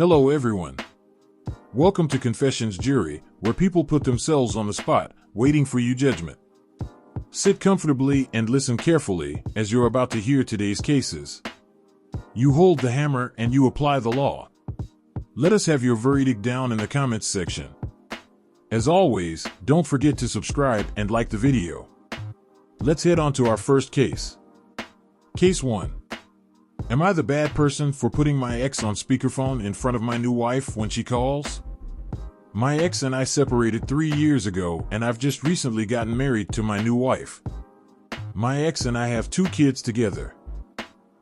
Hello everyone. Welcome to Confessions Jury, where people put themselves on the spot, waiting for your judgment. Sit comfortably and listen carefully, as you're about to hear today's cases. You hold the hammer and you apply the law. Let us have your verdict down in the comments section. As always, don't forget to subscribe and like the video. Let's head on to our first case. Case 1. Am I the bad person for putting my ex on speakerphone in front of my new wife when she calls? My ex and I separated 3 years ago, and I've just recently gotten married to my new wife. My ex and I have 2 kids together.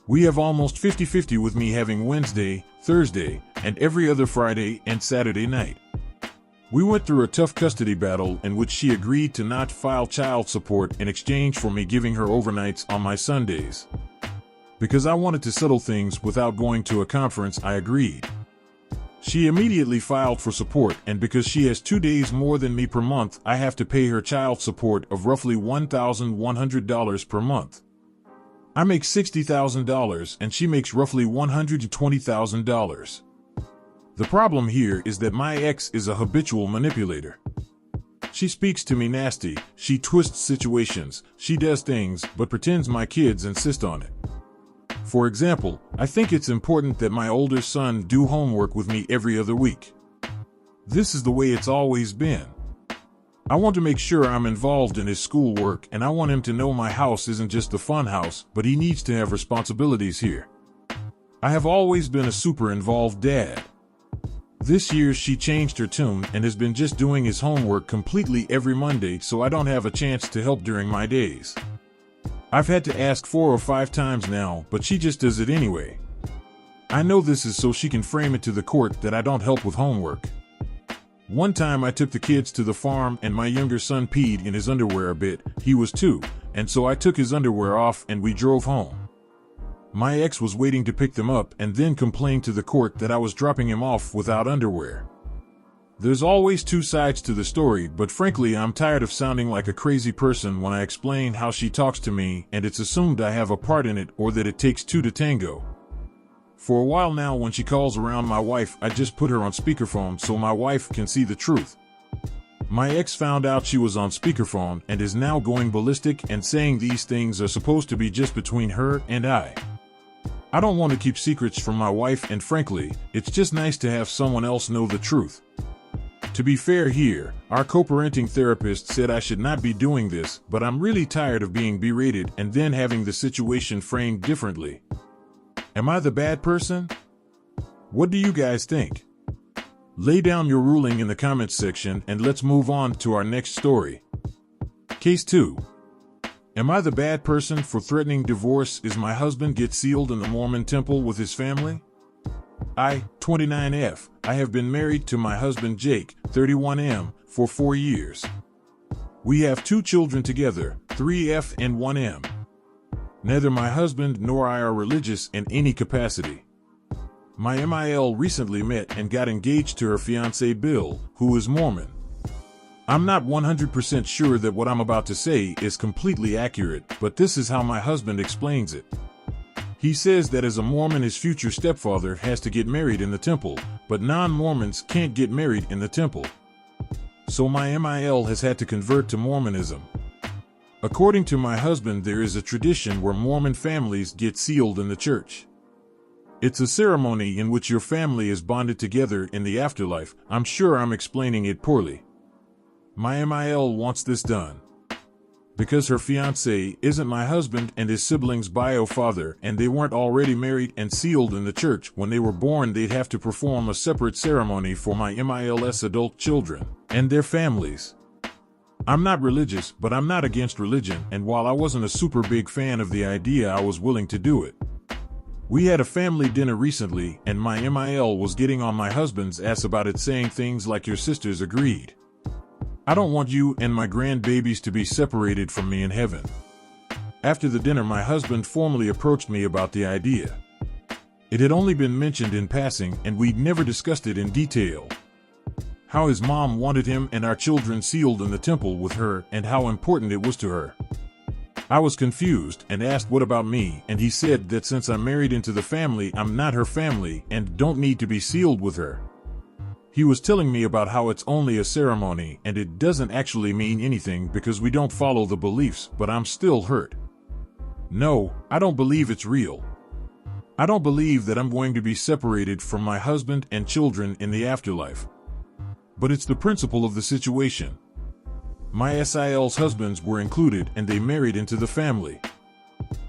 We have almost 50-50 with me having Wednesday, Thursday, and every other Friday and Saturday night. We went through a tough custody battle in which she agreed to not file child support in exchange for me giving her overnights on my Sundays. Because I wanted to settle things without going to a conference, I agreed. She immediately filed for support, and because she has 2 days more than me per month, I have to pay her child support of roughly $1,100 per month. I make $60,000 and she makes roughly $120,000. The problem here is that my ex is a habitual manipulator. She speaks to me nasty, she twists situations, she does things, but pretends my kids insist on it. For example, I think it's important that my older son do homework with me every other week. This is the way it's always been. I want to make sure I'm involved in his schoolwork, and I want him to know my house isn't just a fun house, but he needs to have responsibilities here. I have always been a super involved dad. This year she changed her tune and has been just doing his homework completely every Monday, so I don't have a chance to help during my days. I've had to ask 4 or 5 times now, but she just does it anyway. I know this is so she can frame it to the court that I don't help with homework. One time I took the kids to the farm and my younger son peed in his underwear a bit. He was 2, and so I took his underwear off and we drove home. My ex was waiting to pick them up and then complained to the court that I was dropping him off without underwear. There's always 2 sides to the story, but frankly I'm tired of sounding like a crazy person when I explain how she talks to me, and it's assumed I have a part in it or that it takes 2 to tango. For a while now, when she calls around my wife, I just put her on speakerphone so my wife can see the truth. My ex found out she was on speakerphone and is now going ballistic and saying these things are supposed to be just between her and I. I don't want to keep secrets from my wife, and frankly, it's just nice to have someone else know the truth. To be fair here, our co-parenting therapist said I should not be doing this, but I'm really tired of being berated and then having the situation framed differently. Am I the bad person? What do you guys think? Lay down your ruling in the comments section and let's move on to our next story. Case 2. Am I the bad person for threatening divorce as my husband gets sealed in the Mormon temple with his family? I, 29F, I have been married to my husband Jake, 31M, for 4 years. We have 2 children together, 3F and 1M. Neither my husband nor I are religious in any capacity. My MIL recently met and got engaged to her fiancé Bill, who is Mormon. I'm not 100% sure that what I'm about to say is completely accurate, but this is how my husband explains it. He says that as a Mormon, his future stepfather has to get married in the temple, but non-Mormons can't get married in the temple. So my MIL has had to convert to Mormonism. According to my husband, there is a tradition where Mormon families get sealed in the church. It's a ceremony in which your family is bonded together in the afterlife. I'm sure I'm explaining it poorly. My MIL wants this done because her fiancé isn't my husband and his siblings' bio father, and they weren't already married and sealed in the church. When they were born, they'd have to perform a separate ceremony for my MIL's adult children and their families. I'm not religious, but I'm not against religion, and while I wasn't a super big fan of the idea, I was willing to do it. We had a family dinner recently, and my MIL was getting on my husband's ass about it, saying things like, "Your sisters agreed. I don't want you and my grandbabies to be separated from me in heaven." After the dinner, my husband formally approached me about the idea. It had only been mentioned in passing, and we'd never discussed it in detail. How his mom wanted him and our children sealed in the temple with her, and how important it was to her. I was confused and asked what about me, and he said that since I'm married into the family, I'm not her family and don't need to be sealed with her. He was telling me about how it's only a ceremony and it doesn't actually mean anything because we don't follow the beliefs, but I'm still hurt. No, I don't believe it's real. I don't believe that I'm going to be separated from my husband and children in the afterlife. But it's the principle of the situation. My SIL's husbands were included and they married into the family.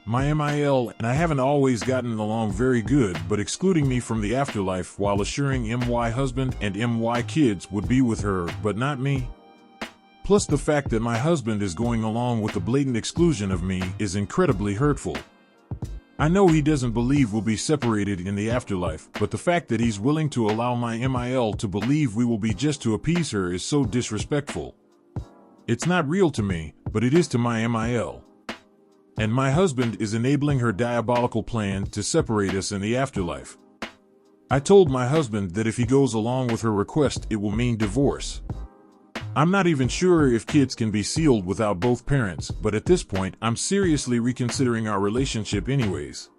My MIL and I haven't always gotten along very good, but excluding me from the afterlife while assuring MY husband and MY kids would be with her, but not me. Plus the fact that my husband is going along with the blatant exclusion of me is incredibly hurtful. I know he doesn't believe we'll be separated in the afterlife, but the fact that he's willing to allow my MIL to believe we will be just to appease her is so disrespectful. It's not real to me, but it is to my MIL. And my husband is enabling her diabolical plan to separate us in the afterlife. I told my husband that if he goes along with her request, it will mean divorce. I'm not even sure if kids can be sealed without both parents, but at this point, I'm seriously reconsidering our relationship anyways.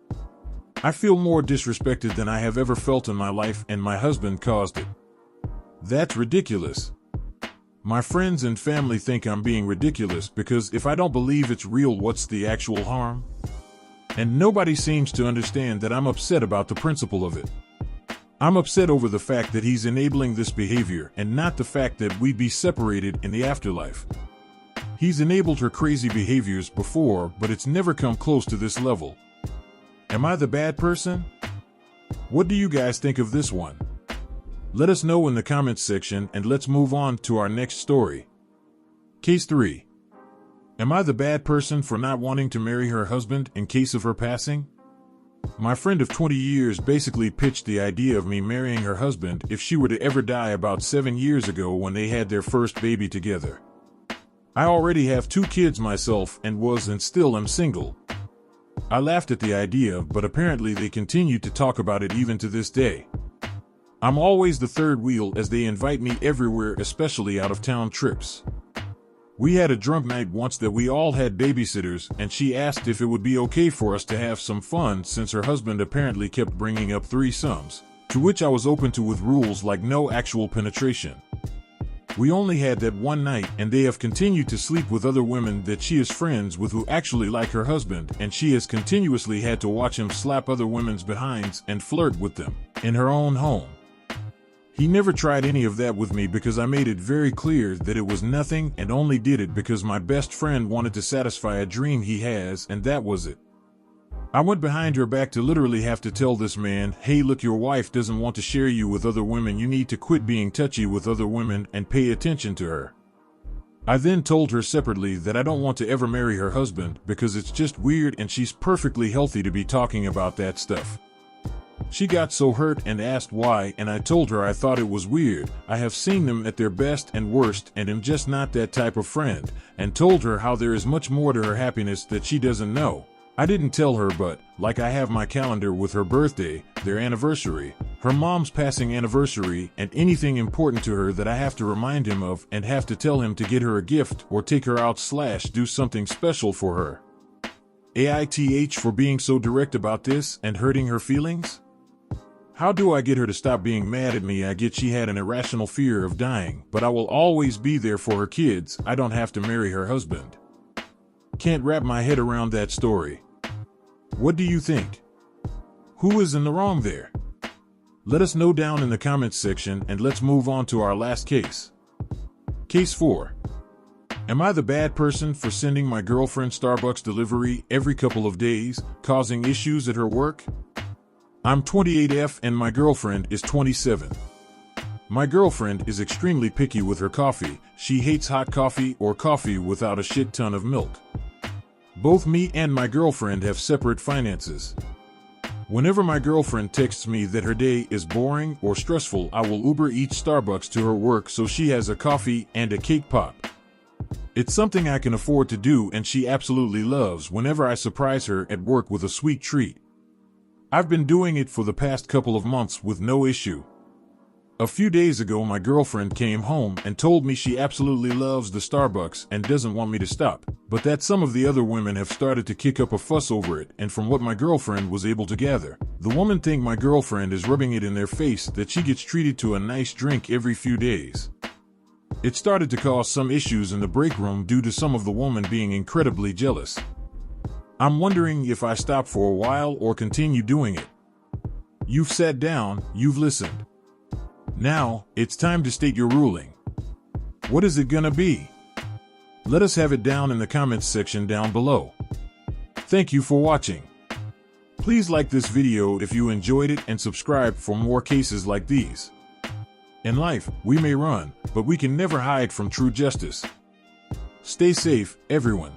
I feel more disrespected than I have ever felt in my life, and my husband caused it. That's ridiculous. My friends and family think I'm being ridiculous because if I don't believe it's real, what's the actual harm? And nobody seems to understand that I'm upset about the principle of it. I'm upset over the fact that he's enabling this behavior and not the fact that we'd be separated in the afterlife. He's enabled her crazy behaviors before, but it's never come close to this level. Am I the bad person? What do you guys think of this one? Let us know in the comments section, and let's move on to our next story. Case 3. Am I the bad person for not wanting to marry her husband in case of her passing? My friend of 20 years basically pitched the idea of me marrying her husband if she were to ever die about 7 years ago when they had their first baby together. I already have 2 kids myself and was and still am single. I laughed at the idea, but apparently they continue to talk about it even to this day. I'm always the third wheel as they invite me everywhere, especially out-of-town trips. We had a drunk night once that we all had babysitters, and she asked if it would be okay for us to have some fun since her husband apparently kept bringing up threesomes, to which I was open to with rules like no actual penetration. We only had that one night, and they have continued to sleep with other women that she is friends with who actually like her husband, and she has continuously had to watch him slap other women's behinds and flirt with them in her own home. He never tried any of that with me because I made it very clear that it was nothing and only did it because my best friend wanted to satisfy a dream he has, and that was it. I went behind her back to literally have to tell this man, hey look, your wife doesn't want to share you with other women, you need to quit being touchy with other women and pay attention to her. I then told her separately that I don't want to ever marry her husband because it's just weird and she's perfectly healthy to be talking about that stuff. She got so hurt and asked why, and I told her I thought it was weird. I have seen them at their best and worst and am just not that type of friend, and told her how there is much more to her happiness that she doesn't know. I didn't tell her, but, like I have my calendar with her birthday, their anniversary, her mom's passing anniversary, and anything important to her that I have to remind him of and have to tell him to get her a gift or take her out / do something special for her. AITH for being so direct about this and hurting her feelings? How do I get her to stop being mad at me? I get she had an irrational fear of dying, but I will always be there for her kids. I don't have to marry her husband. Can't wrap my head around that story. What do you think? Who is in the wrong there? Let us know down in the comments section, and let's move on to our last case. Case 4. Am I the bad person for sending my girlfriend Starbucks delivery every couple of days, causing issues at her work? I'm 28F and my girlfriend is 27. My girlfriend is extremely picky with her coffee. She hates hot coffee or coffee without a shit ton of milk. Both me and my girlfriend have separate finances. Whenever my girlfriend texts me that her day is boring or stressful, I will Uber Eats Starbucks to her work so she has a coffee and a cake pop. It's something I can afford to do, and she absolutely loves whenever I surprise her at work with a sweet treat. I've been doing it for the past couple of months with no issue. A few days ago, my girlfriend came home and told me she absolutely loves the Starbucks and doesn't want me to stop, but that some of the other women have started to kick up a fuss over it, and from what my girlfriend was able to gather, the women think my girlfriend is rubbing it in their face that she gets treated to a nice drink every few days. It started to cause some issues in the break room due to some of the women being incredibly jealous. I'm wondering if I stop for a while or continue doing it. You've sat down, you've listened. Now, it's time to state your ruling. What is it gonna be? Let us have it down in the comments section down below. Thank you for watching. Please like this video if you enjoyed it and subscribe for more cases like these. In life, we may run, but we can never hide from true justice. Stay safe, everyone.